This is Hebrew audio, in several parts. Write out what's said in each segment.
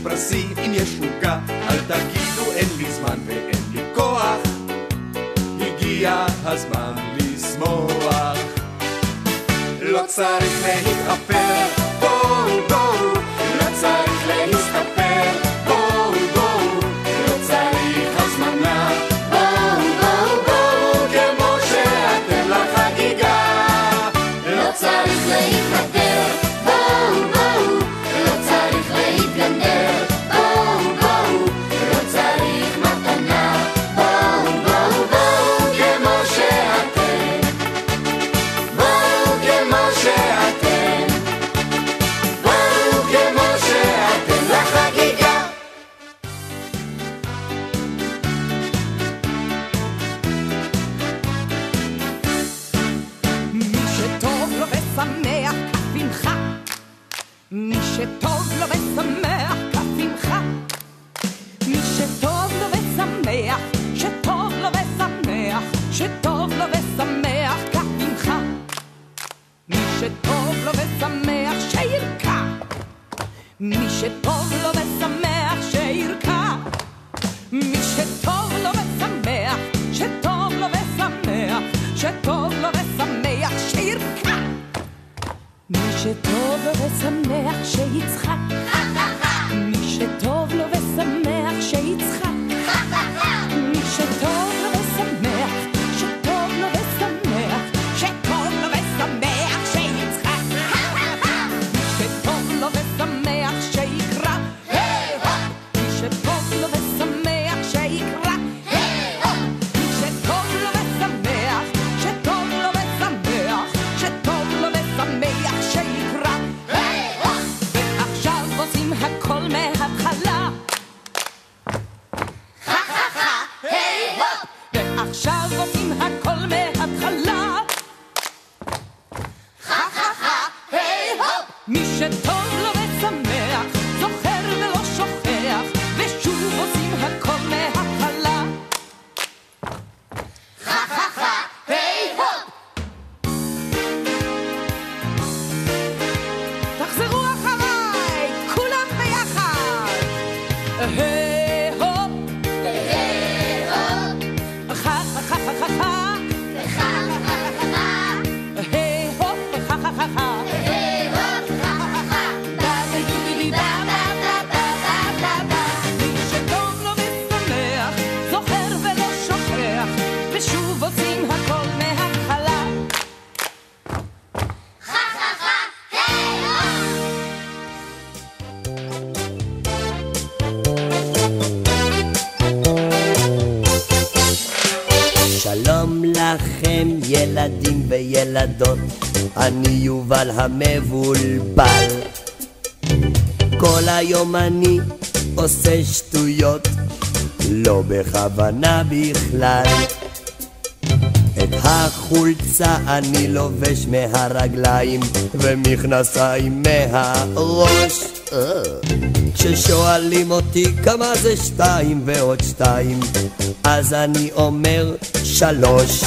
פרסים, אם יש עוגה, אל תגידו אין לי זמן ואין לי כוח, הגיע הזמן לשמוח. לא צריך להתאפר, בואו בואו, לא צריך להסתפר, בואו בואו, לא צריך הזמנה, בואו בואו בואו, כמו שאתם לחגיגה. לא צריך להתאפר, בואו בואו, לא צריך להתגנדר, בואו בואו, לא צריך מתנה, בואו בואו בואו, כמו שאתם, בואו כמו שאתם, בואו כמו שאתם לחגיגה. מי שטוב לו ושמח כף עמך, מי שטוב לו ושמח כף עמך, מי שטוב לו ושמח, שטוב לו ושמח, שטוב לו ושמח כף עמך, מי שטוב לו ושמח שירקע, מי שטוב לו ושמח שירקע, מי שטוב לו ושמח, שטוב לו ושמח, שטוב לו ושמח שירקע, מי שטוב לו ושמח שיצחק, מי שטוב לו ושמח שיצחק, מי שטוב לו ושמח, שטוב לו ושמח, שטוב לו ושמח שיצחק, מי שטוב לו ושמח שיקרא, מי שטוב לו ושמח שיקרא, מי שטוב לו ושמח, שטוב לו ושמח, שטוב לו ושמח שיקרא. ועכשיו עושים הכל מההתחלה, ועכשיו עושים הכל מההתחלה, מי שטוב לו ושמח זוכר ולא שוכח, ושוב עושים הכל מההתחלה. תחזרו אחריי, כולם ביחד. היי הופ, חה חה חה חה חה, היי הופ, חה חה חה חה, מי שטוב לו ושמח זוכר ולא שוכח, ושוב עושים הכל מההתחלה. שלום לכם ילדים וילדות, אני יובל המבולבל. כל היום אני עושה שטויות, לא בכוונה בכלל. את החולצה אני לובש מהרגליים ומכנסיים מהראש. כששואלים אותי כמה זה 2 ועוד 2, אז אני אומר 3.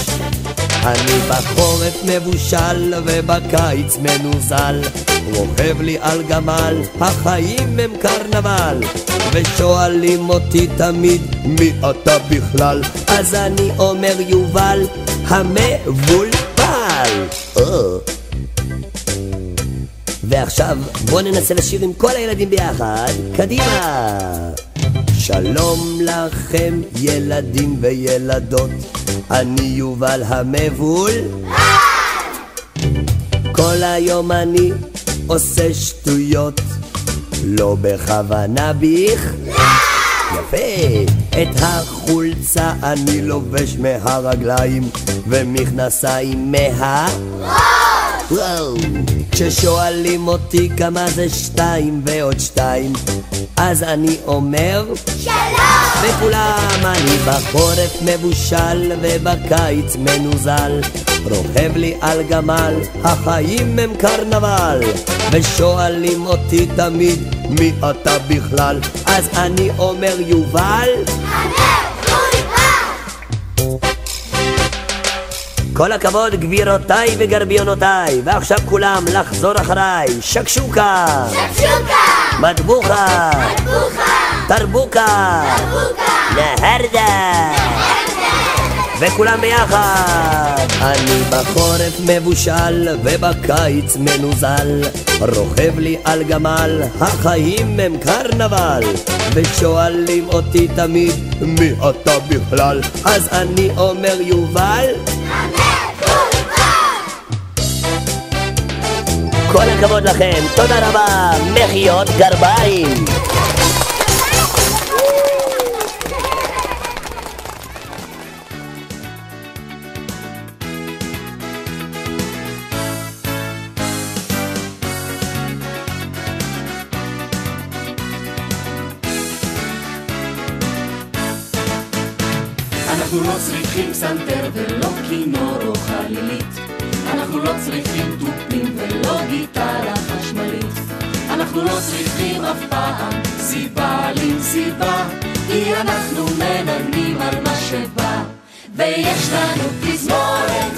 אני בחורף מבושל ובקיץ מנוזל, רוכב לי על גמל, החיים הם קרנבל. ושואלים אותי תמיד מי אתה בכלל, אז אני אומר יובל המבולבל. ועכשיו בוא ננסה לשיר עם כל הילדים ביחד. קדימה. שלום לכם ילדים וילדות, אני יובל המבולבל. כל היום אני עושה שטויות, לא בכוונה בכלל. יפה. את החולצה אני לובש מהרגליים ומכנסיים מהראש. כששואלים אותי כמה זה 2 ועוד 2, אז אני אומר 3. וכולם אני בחורף מבושל ובקיץ מנוזל, רוכב לי על גמל, החיים הם קרנבל. ושואלים אותי תמיד מי אתה בכלל, אז אני אומר יובל כל הכבוד גבירותיי וגרביונותיי. ועכשיו כולם לחזור אחריי. שקשוקה שקשוקה מטבוחה, תרבוקה, נהרדה, וכולם ביחד. אני בחורף מבושל ובקיץ מנוזל, רוכב לי על גמל, החיים הם קרנבל, ושואלים אותי תמיד מי אתה בכלל, אז אני אומר יובל כל הכבוד לכם, תודה רבה, מחיאות גרביים. אנחנו לא צריכים סנטר ולא כינור או חלילית, אנחנו לא צריכים תופים ולא גיטרה חשמלית, אנחנו לא צריכים אף פעם סיבה למסיבה, כי אנחנו מנגנים על מה שבא, ויש לנו תזמורת,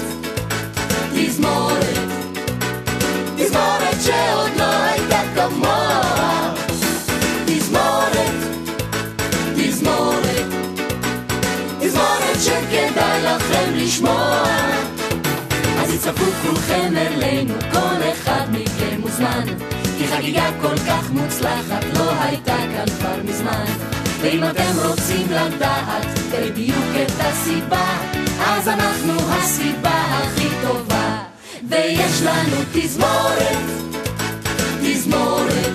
תזמורת, תזמורת שעוד לא הייתה כמוה, תזמורת, תזמורת, תזמורת שכדאי לכם לשמוע, אז יצטרפו כולכם אלינו, כל אחד מכם מוזמן, כי חגיגה כל כך מוצלחת לא הייתה כאן כבר מזמן, ואם אתם רוצים לדעת בדיוק את הסיבה, אז אנחנו הסיבה הכי טובה, ויש לנו תזמורת, תזמורת,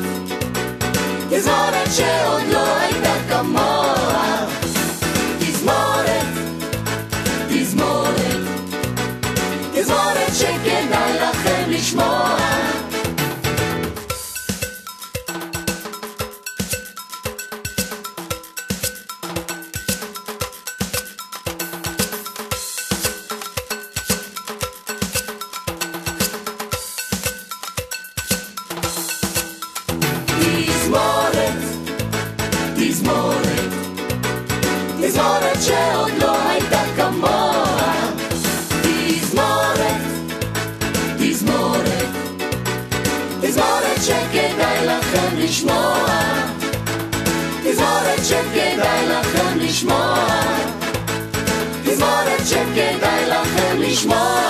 תזמורת שעוד לא הייתה כמוה, תזמורת, תזמורת, תזמורת שכדאי לכם לשמוע. תזמורת, תזמורת, תזמורת שעוד לא הייתה כמוה, תזמורת, תזמורת, תזמורת שכדאי לכם לשמוע, תזמורת שכדאי לכם לשמוע, תזמורת שכדאי לכם לשמוע.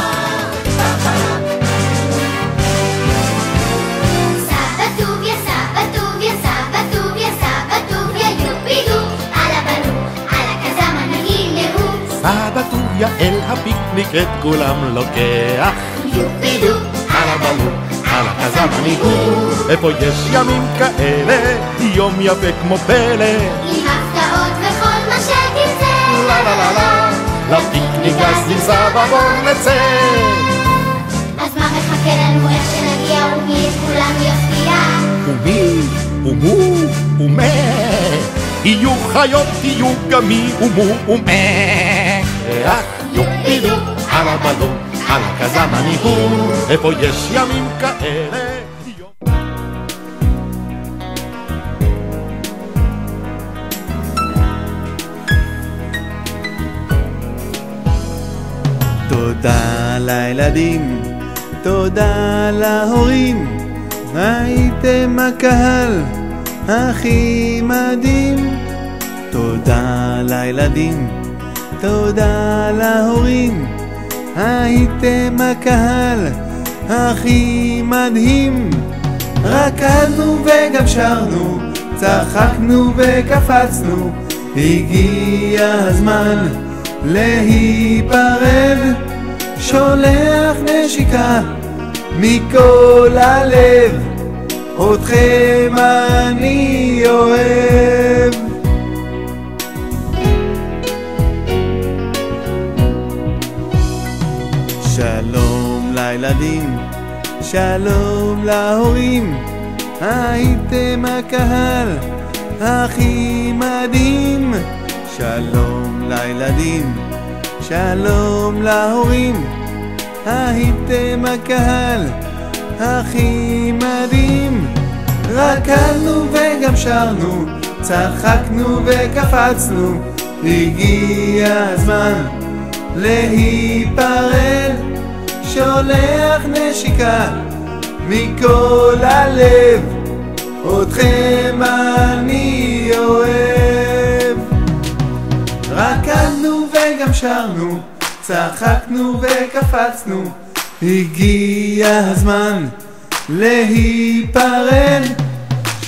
סבא טוביה אל הפיקניק את כולם לוקח, יופידו, על הבלו, על הכזב הניגור, איפה יש ימים כאלה, יום יפה כמו פלא, עם הפתעות וכל מה שתרצה. לה לה לה לה, לפיקניק אז סבא בוא נצא. אז מה מחכה לנו איך שנגיע ומי את כולם יפתיע? ומי, ומו, ומה, יהיו חיות, יהיו גם מי ומו ומה. יופידו, על הבלו, על הכזב הניגור, איפה יש ימים כאלה. תודה לילדים, תודה להורים, הייתם הקהל הכי מדהים. תודה לילדים, תודה להורים, הייתם הקהל הכי מדהים. רקדנו וגם שרנו, צחקנו וקפצנו, הגיע הזמן להיפרד. שולח נשיקה מכל הלב, אתכם אני אוהב. שלום לילדים, שלום להורים, הייתם הקהל הכי מדהים. שלום לילדים, שלום להורים, הייתם הקהל הכי מדהים. רקדנו וגם שרנו, צחקנו וקפצנו, הגיע הזמן להיפרד. שולח נשיקה מכל הלב, אתכם אני אוהב. רקדנו וגם שרנו, צחקנו וקפצנו, הגיע הזמן להיפרד.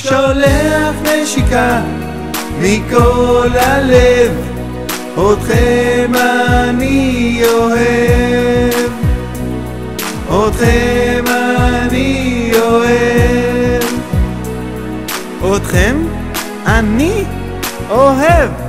שולח נשיקה מכל הלב, אתכם אני אוהב, אתכם אני אוהב, אתכם אני אוהב.